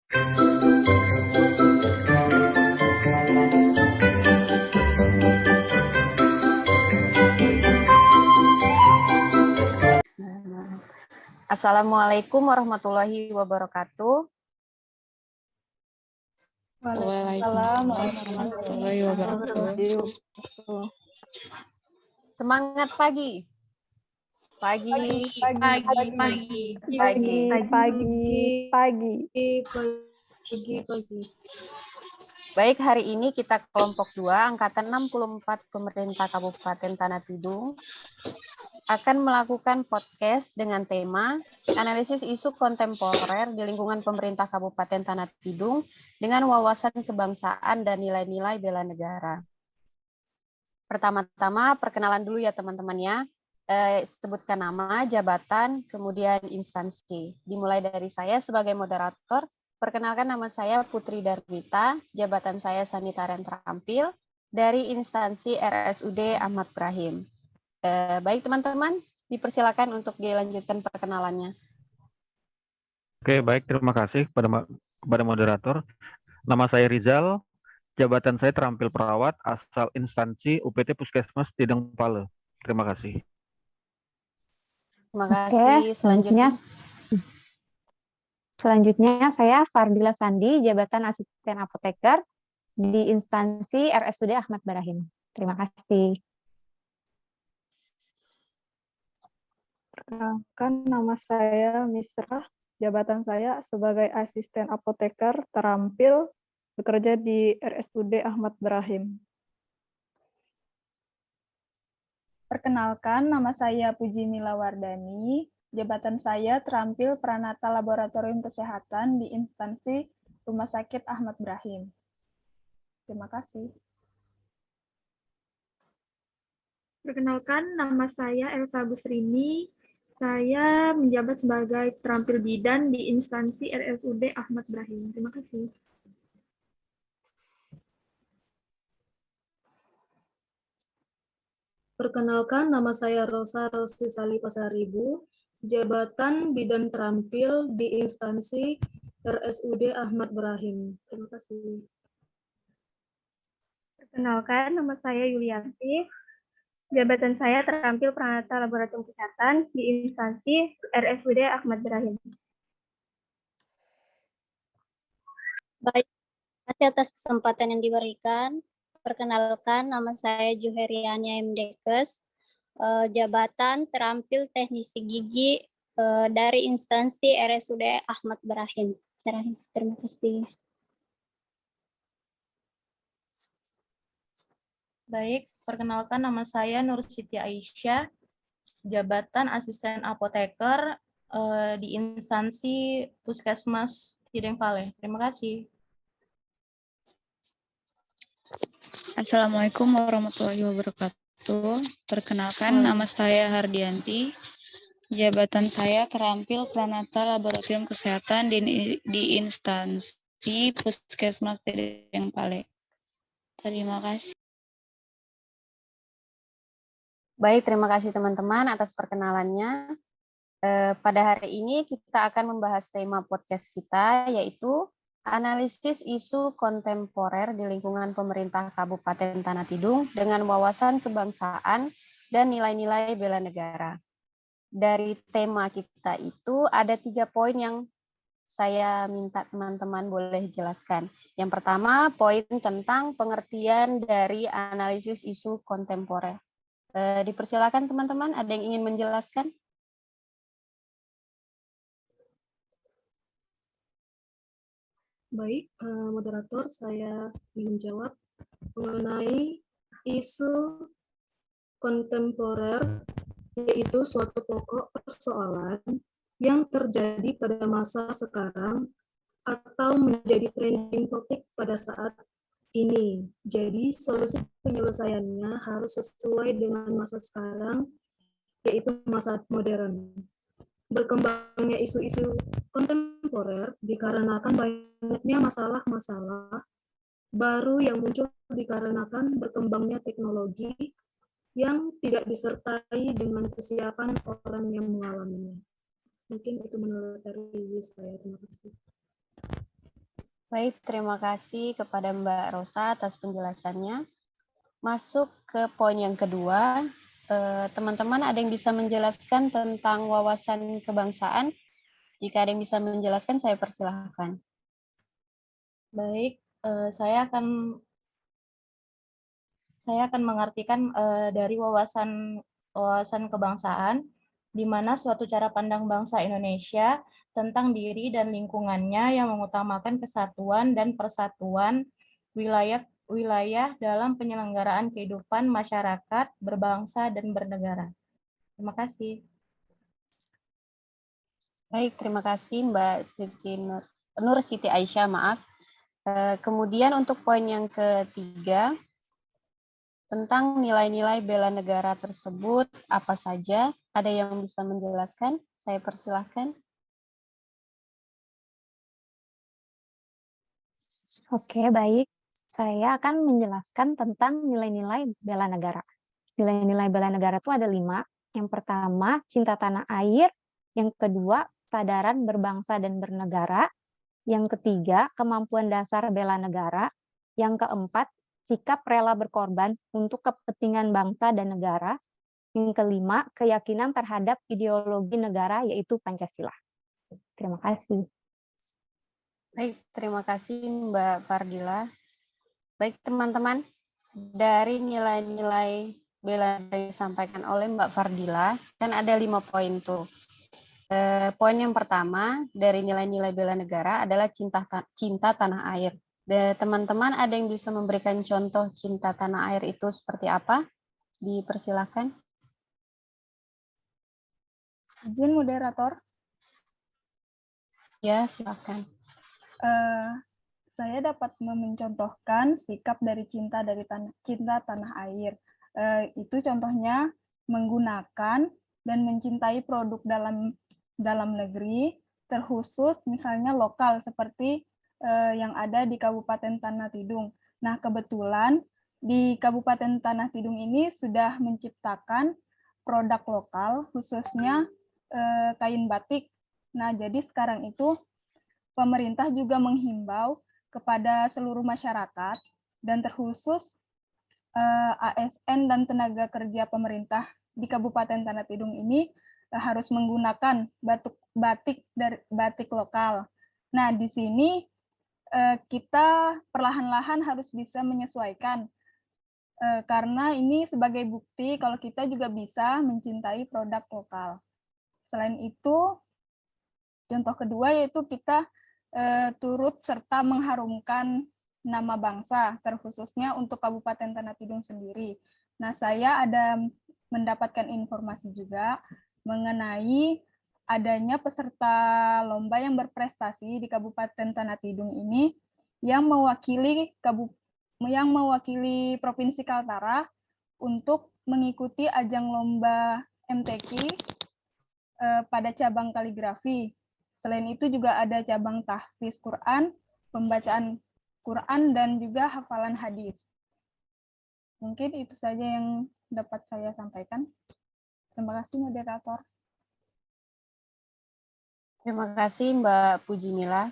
Assalamualaikum warahmatullahi wabarakatuh. Waalaikumsalam warahmatullahi wabarakatuh. Semangat pagi. Pagi. Baik, hari ini kita kelompok 2, angkatan 64 Pemerintah Kabupaten Tanah Tidung akan melakukan podcast dengan tema analisis isu kontemporer di lingkungan pemerintah Kabupaten Tanah Tidung dengan wawasan kebangsaan dan nilai-nilai bela negara. Pertama-tama perkenalan dulu ya teman-teman ya. Sebutkan nama, jabatan, kemudian instansi. Dimulai dari saya sebagai moderator. Perkenalkan, nama saya Putri Darmita, jabatan saya sanitarian terampil dari instansi RSUD Ahmad Brahim. Baik teman-teman, dipersilakan untuk dilanjutkan perkenalannya. Oke, baik, terima kasih kepada moderator. Nama saya Rizal, jabatan saya terampil perawat asal instansi UPT Puskesmas Tidung Pale. Terima kasih. Terima kasih. Selanjutnya saya Fardila Sandi, jabatan asisten apoteker di instansi RSUD Ahmad Barahim. Terima kasih. Perkenalkan, nama saya Misrah, jabatan saya sebagai asisten apoteker terampil bekerja di RSUD Ahmad Barahim. Perkenalkan, nama saya Puji Mila Wardani, jabatan saya terampil Pranata Laboratorium Kesehatan di instansi Rumah Sakit Ahmad Brahim. Terima kasih. Perkenalkan, nama saya Elsa Busrini. Saya menjabat sebagai terampil bidan di instansi RSUD Ahmad Brahim. Terima kasih. Perkenalkan, nama saya Rosa Rosisali Pasaribu, jabatan bidan terampil di instansi RSUD Ahmad Brahim. Terima kasih. Perkenalkan, nama saya Yulianti, jabatan saya terampil Pranata Laboratorium Kesehatan di instansi RSUD Ahmad Brahim. Baik, terima kasih atas kesempatan yang diberikan. Perkenalkan, nama saya Juheriania MDkes, jabatan terampil teknisi gigi dari instansi RSUD Ahmad Brahim. Terima kasih. Baik, perkenalkan nama saya Nur Siti Aisyah, jabatan asisten apoteker di instansi Puskesmas Tidung Pale. Terima kasih. Assalamualaikum warahmatullahi wabarakatuh. Perkenalkan, nama saya Hardianti. Jabatan saya terampil Pranata Laboratorium Kesehatan di instansi Puskesmas Tidung Pale. Terima kasih. Baik, terima kasih teman-teman atas perkenalannya. Pada hari ini kita akan membahas tema podcast kita, yaitu analisis isu kontemporer di lingkungan pemerintah Kabupaten Tanah Tidung dengan wawasan kebangsaan dan nilai-nilai bela negara. Dari tema kita itu ada 3 poin yang saya minta teman-teman boleh jelaskan. Yang pertama, poin tentang pengertian dari analisis isu kontemporer. Dipersilakan teman-teman, ada yang ingin menjelaskan? Baik, moderator, saya ingin menjawab mengenai isu kontemporer, yaitu suatu pokok persoalan yang terjadi pada masa sekarang atau menjadi trending topik pada saat ini. Jadi, solusi penyelesaiannya harus sesuai dengan masa sekarang, yaitu masa modern. Berkembangnya isu-isu kontemporer dikarenakan banyaknya masalah-masalah baru yang muncul dikarenakan berkembangnya teknologi yang tidak disertai dengan kesiapan orang yang mengalaminya. Mungkin itu menurut dari saya. Terima kasih. Baik, terima kasih kepada Mbak Rosa atas penjelasannya. Masuk ke poin yang kedua, teman-teman ada yang bisa menjelaskan tentang wawasan kebangsaan? Jika ada yang bisa menjelaskan, saya persilahkan. Baik, saya akan mengartikan dari wawasan kebangsaan, di mana suatu cara pandang bangsa Indonesia tentang diri dan lingkungannya yang mengutamakan kesatuan dan persatuan wilayah dalam penyelenggaraan kehidupan masyarakat berbangsa dan bernegara. Terima kasih. Baik, terima kasih Mbak Nur Siti Aisyah, maaf. Kemudian untuk poin yang ketiga, tentang nilai-nilai bela negara tersebut apa saja? Ada yang bisa menjelaskan? Saya persilahkan. Oke, baik. Saya akan menjelaskan tentang nilai-nilai bela negara. Nilai-nilai bela negara itu ada 5. Yang pertama, cinta tanah air. Yang kedua, kesadaran berbangsa dan bernegara. Yang ketiga, kemampuan dasar bela negara. Yang keempat, sikap rela berkorban untuk kepentingan bangsa dan negara. Yang kelima, keyakinan terhadap ideologi negara, yaitu Pancasila. Terima kasih. Baik, terima kasih Mbak Fardila. Baik teman-teman, dari nilai-nilai bela negara yang disampaikan oleh Mbak Fardila, kan ada 5 poin tuh. Poin yang pertama dari nilai-nilai bela negara adalah cinta tanah air. Teman-teman ada yang bisa memberikan contoh cinta tanah air itu seperti apa? Dipersilakan. Izin moderator. Ya, silakan. Saya dapat mencontohkan sikap dari cinta tanah air. Itu contohnya menggunakan dan mencintai produk dalam negeri, terkhusus misalnya lokal seperti yang ada di Kabupaten Tanah Tidung. Nah, kebetulan di Kabupaten Tanah Tidung ini sudah menciptakan produk lokal, khususnya kain batik. Nah, jadi sekarang itu pemerintah juga menghimbau kepada seluruh masyarakat dan terkhusus ASN dan tenaga kerja pemerintah di Kabupaten Tanah Tidung ini harus menggunakan batik lokal. Nah, di sini kita perlahan-lahan harus bisa menyesuaikan karena ini sebagai bukti kalau kita juga bisa mencintai produk lokal. Selain itu, contoh kedua yaitu kita turut serta mengharumkan nama bangsa, terkhususnya untuk Kabupaten Tanah Tidung sendiri. Nah, saya ada mendapatkan informasi juga mengenai adanya peserta lomba yang berprestasi di Kabupaten Tanah Tidung ini yang mewakili Provinsi Kaltara untuk mengikuti ajang lomba MTQ pada cabang kaligrafi. Selain itu juga ada cabang tahfiz Quran, pembacaan Quran, dan juga hafalan hadis. Mungkin itu saja yang dapat saya sampaikan. Terima kasih, moderator. Terima kasih, Mbak Pujimila.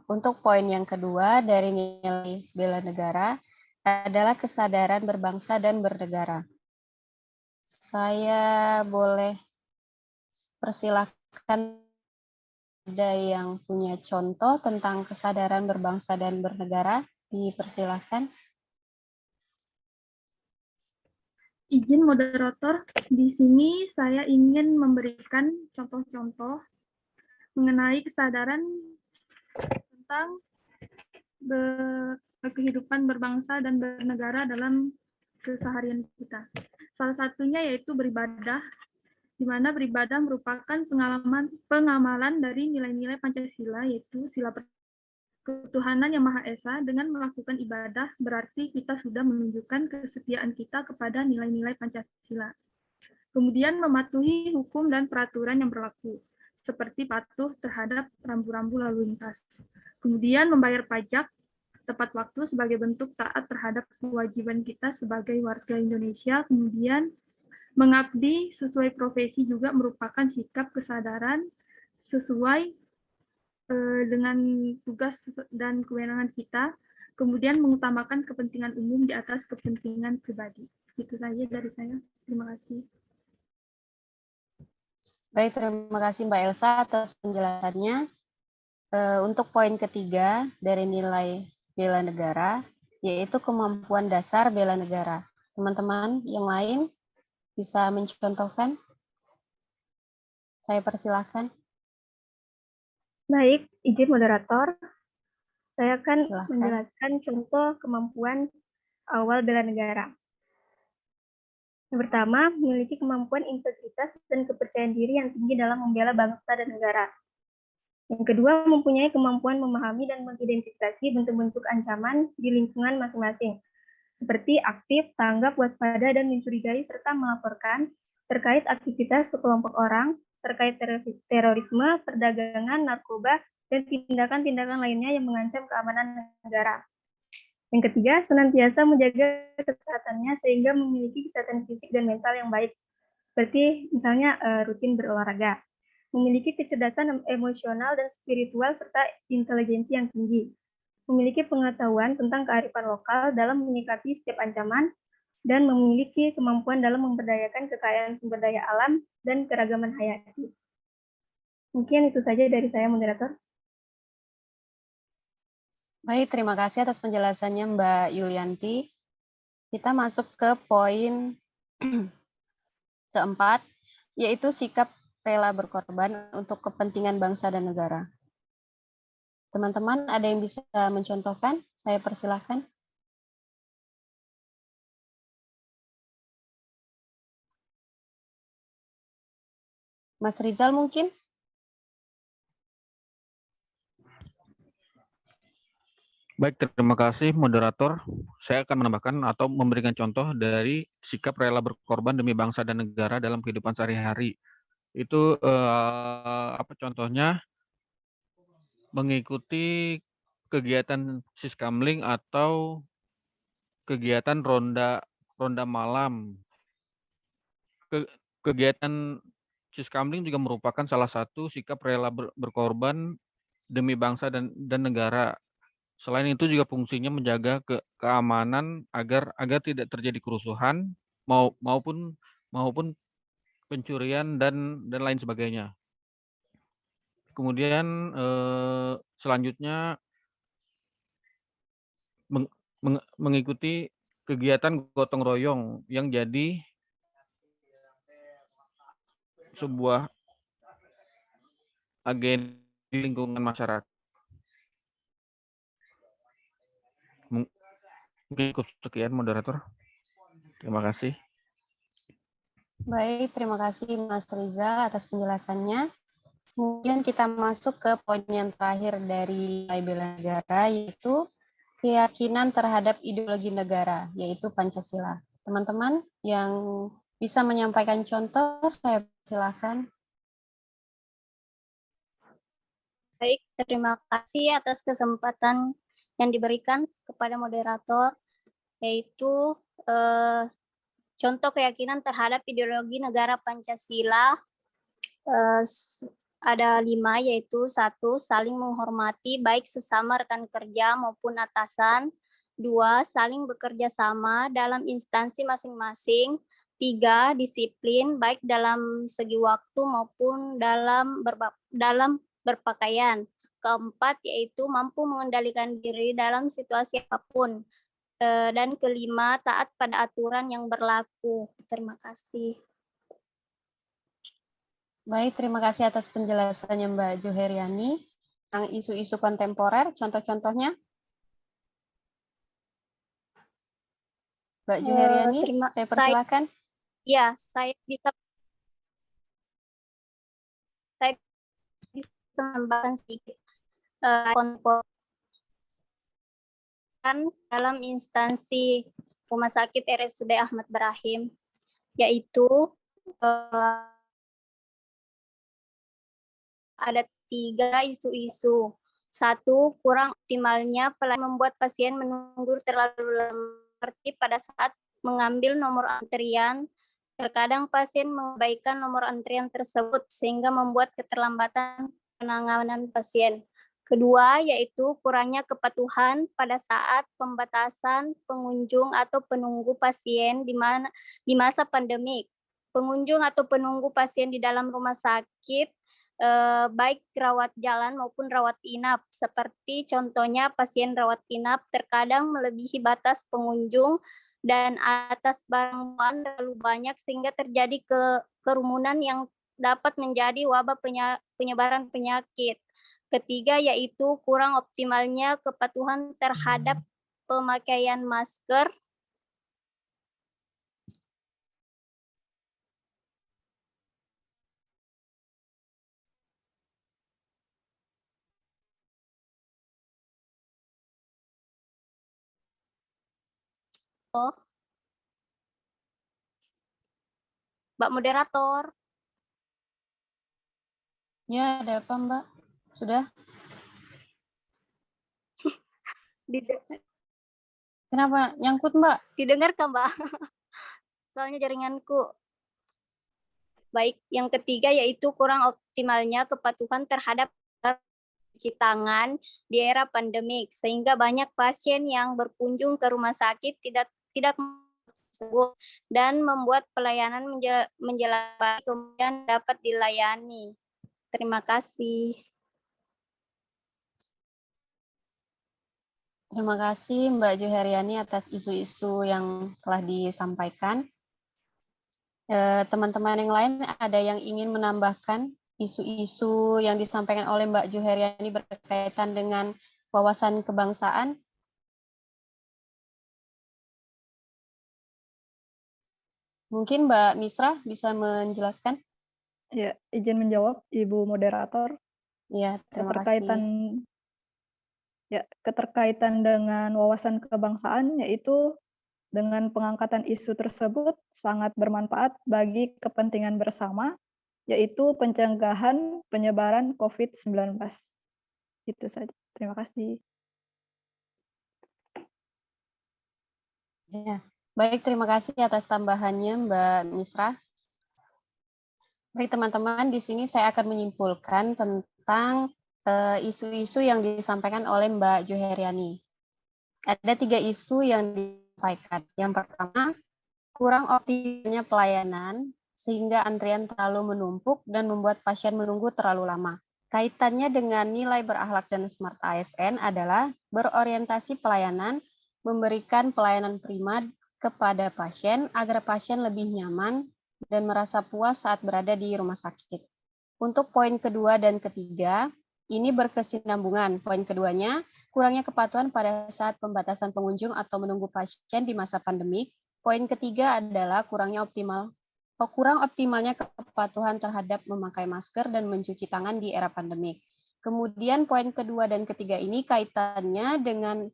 Untuk poin yang kedua dari nilai bela negara adalah kesadaran berbangsa dan bernegara. Saya boleh persilahkan, ada yang punya contoh tentang kesadaran berbangsa dan bernegara, dipersilahkan. Izin moderator, di sini saya ingin memberikan contoh-contoh mengenai kesadaran tentang kehidupan berbangsa dan bernegara dalam keseharian kita. Salah satunya yaitu beribadah, di mana beribadah merupakan pengamalan dari nilai-nilai Pancasila, yaitu sila ketuhanan yang Maha Esa. Dengan melakukan ibadah berarti kita sudah menunjukkan kesetiaan kita kepada nilai-nilai Pancasila. Kemudian mematuhi hukum dan peraturan yang berlaku, seperti patuh terhadap rambu-rambu lalu lintas. Kemudian membayar pajak tepat waktu sebagai bentuk taat terhadap kewajiban kita sebagai warga Indonesia. Kemudian mengabdi sesuai profesi juga merupakan sikap kesadaran sesuai dengan tugas dan kewenangan kita, kemudian mengutamakan kepentingan umum di atas kepentingan pribadi. Itu saja dari saya. Terima kasih. Baik, terima kasih Mbak Elsa atas penjelasannya. Untuk poin ketiga dari nilai bela negara, yaitu kemampuan dasar bela negara. Teman-teman yang lain bisa mencontohkan? Saya persilahkan. Baik, izin moderator. Saya akan Silahkan. menjelaskan contoh kemampuan awal bela negara. Yang pertama, memiliki kemampuan integritas dan kepercayaan diri yang tinggi dalam membela bangsa dan negara. Yang kedua, mempunyai kemampuan memahami dan mengidentifikasi bentuk-bentuk ancaman di lingkungan masing-masing, seperti aktif, tanggap, waspada, dan mencurigai, serta melaporkan terkait aktivitas sekelompok orang, terkait terorisme, perdagangan, narkoba, dan tindakan-tindakan lainnya yang mengancam keamanan negara. Yang ketiga, senantiasa menjaga kesehatannya sehingga memiliki kesehatan fisik dan mental yang baik, seperti misalnya rutin berolahraga. Memiliki kecerdasan emosional dan spiritual serta intelijensi yang tinggi. Memiliki pengetahuan tentang kearifan lokal dalam menyikapi setiap ancaman, dan memiliki kemampuan dalam memberdayakan kekayaan sumber daya alam dan keragaman hayati. Mungkin itu saja dari saya, moderator. Baik, terima kasih atas penjelasannya Mbak Yulianti. Kita masuk ke poin keempat, yaitu sikap rela berkorban untuk kepentingan bangsa dan negara. Teman-teman, ada yang bisa mencontohkan? Saya persilahkan. Mas Rizal mungkin? Baik, terima kasih moderator. Saya akan menambahkan atau memberikan contoh dari sikap rela berkorban demi bangsa dan negara dalam kehidupan sehari-hari. Itu apa contohnya? Mengikuti kegiatan siskamling atau kegiatan ronda malam. Kegiatan siskamling juga merupakan salah satu sikap rela berkorban demi bangsa dan negara. Selain itu juga fungsinya menjaga keamanan agar tidak terjadi kerusuhan maupun pencurian dan lain sebagainya. Kemudian selanjutnya mengikuti kegiatan gotong royong yang jadi sebuah agen di lingkungan masyarakat. Mungkin cukup sekian, moderator. Terima kasih. Baik, terima kasih Mas Rizal atas penjelasannya. Kemudian kita masuk ke poin yang terakhir dari nilai bela negara, yaitu keyakinan terhadap ideologi negara, yaitu Pancasila. Teman-teman yang bisa menyampaikan contoh, saya silakan. Baik, terima kasih atas kesempatan yang diberikan kepada moderator, yaitu contoh keyakinan terhadap ideologi negara Pancasila. Ada 5, yaitu 1, saling menghormati baik sesama rekan kerja maupun atasan. 2, saling bekerja sama dalam instansi masing-masing. 3, disiplin baik dalam segi waktu maupun dalam berpakaian. 4, yaitu mampu mengendalikan diri dalam situasi apapun. Dan 5, taat pada aturan yang berlaku. Terima kasih. Baik, terima kasih atas penjelasannya Mbak Joheriani. Tentang isu-isu kontemporer, contoh-contohnya? Mbak Joheriani, saya persilakan. Ya, saya bisa menambahkan sedikit dalam instansi Rumah Sakit RSUD Ahmad Brahim, yaitu ada 3 isu-isu. 1, kurang optimalnya pelayanan membuat pasien menunggu terlalu lama pada saat mengambil nomor antrian. Terkadang pasien mengabaikan nomor antrian tersebut sehingga membuat keterlambatan penanganan pasien. Kedua, yaitu kurangnya kepatuhan pada saat pembatasan pengunjung atau penunggu pasien di masa pandemik. Pengunjung atau penunggu pasien di dalam rumah sakit, baik rawat jalan maupun rawat inap. Seperti contohnya pasien rawat inap terkadang melebihi batas pengunjung dan atas barang bawaan terlalu banyak sehingga terjadi kerumunan yang dapat menjadi wabah penyebaran penyakit. Ketiga, yaitu kurang optimalnya kepatuhan terhadap pemakaian masker. Mbak Moderator. Ya, ada apa Mbak? Sudah? Kenapa? Nyangkut Mbak? Didengar kan Mbak? Soalnya jaringanku. Baik, yang ketiga yaitu kurang optimalnya kepatuhan terhadap cuci tangan di era pandemik, sehingga banyak pasien yang berkunjung ke rumah sakit tidak tersebut dan membuat pelayanan menjelang kemudian dapat dilayani. Terima kasih. Terima kasih Mbak Juheriani atas isu-isu yang telah disampaikan. Teman-teman yang lain ada yang ingin menambahkan isu-isu yang disampaikan oleh Mbak Juheriani berkaitan dengan wawasan kebangsaan? Mungkin Mbak Misra bisa menjelaskan? Ya, izin menjawab Ibu Moderator. Ya, terima kasih. Keterkaitan dengan wawasan kebangsaan yaitu dengan pengangkatan isu tersebut sangat bermanfaat bagi kepentingan bersama, yaitu pencegahan penyebaran COVID-19. Itu saja. Terima kasih. Ya, baik, terima kasih atas tambahannya Mbak Misra. Baik teman-teman, di sini saya akan menyimpulkan tentang isu-isu yang disampaikan oleh Mbak Juheriani. Ada 3 isu yang disampaikan. Yang pertama, kurang optimalnya pelayanan sehingga antrian terlalu menumpuk dan membuat pasien menunggu terlalu lama. Kaitannya dengan nilai berakhlak dan smart ASN adalah berorientasi pelayanan, memberikan pelayanan prima kepada pasien agar pasien lebih nyaman dan merasa puas saat berada di rumah sakit. Untuk poin kedua dan ketiga, ini berkesinambungan. Poin keduanya, kurangnya kepatuhan pada saat pembatasan pengunjung atau menunggu pasien di masa pandemik. Poin ketiga adalah kurang optimalnya kepatuhan terhadap memakai masker dan mencuci tangan di era pandemik. Kemudian poin kedua dan ketiga ini kaitannya dengan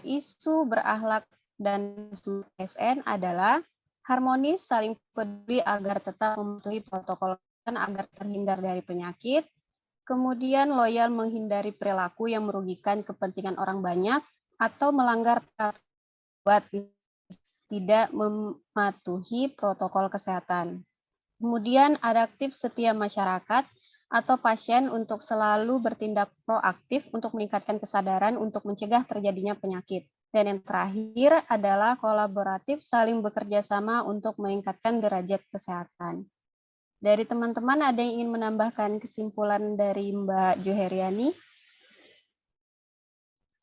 isu berakhlak dan ASN adalah harmonis, saling peduli agar tetap mematuhi protokol agar terhindar dari penyakit. Kemudian loyal menghindari perilaku yang merugikan kepentingan orang banyak atau melanggar peraturan tidak mematuhi protokol kesehatan. Kemudian adaptif setia masyarakat atau pasien untuk selalu bertindak proaktif untuk meningkatkan kesadaran untuk mencegah terjadinya penyakit. Dan yang terakhir adalah kolaboratif saling bekerja sama untuk meningkatkan derajat kesehatan. Dari teman-teman ada yang ingin menambahkan kesimpulan dari Mbak Juheriani?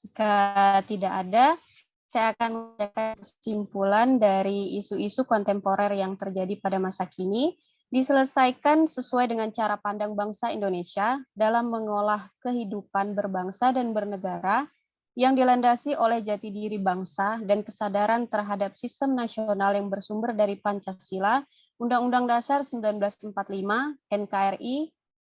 Jika tidak ada, saya akan membacakan kesimpulan dari isu-isu kontemporer yang terjadi pada masa kini, diselesaikan sesuai dengan cara pandang bangsa Indonesia dalam mengolah kehidupan berbangsa dan bernegara yang dilandasi oleh jati diri bangsa dan kesadaran terhadap sistem nasional yang bersumber dari Pancasila, Undang-Undang Dasar 1945, NKRI,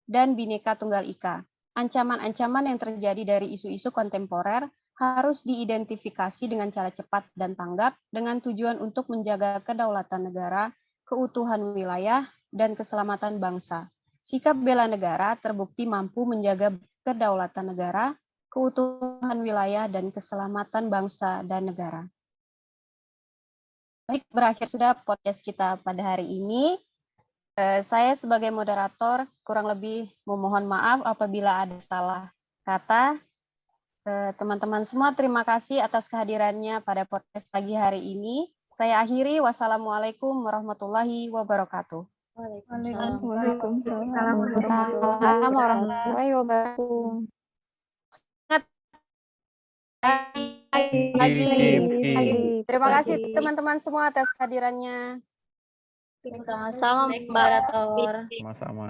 dan Bhinneka Tunggal Ika. Ancaman-ancaman yang terjadi dari isu-isu kontemporer harus diidentifikasi dengan cara cepat dan tanggap dengan tujuan untuk menjaga kedaulatan negara, keutuhan wilayah, dan keselamatan bangsa. Sikap bela negara terbukti mampu menjaga kedaulatan negara, keutuhan wilayah, dan keselamatan bangsa dan negara. Baik, berakhir sudah podcast kita pada hari ini. Saya sebagai moderator kurang lebih memohon maaf apabila ada salah kata. Teman-teman semua, terima kasih atas kehadirannya pada podcast pagi hari ini. Saya akhiri. Wassalamualaikum warahmatullahi wabarakatuh. Waalaikumsalam Waalaikumsalam warahmatullahi wabarakatuh. Lagi. Terima kasih teman-teman semua atas kehadirannya. Sama-sama, Mbak. Sama-sama.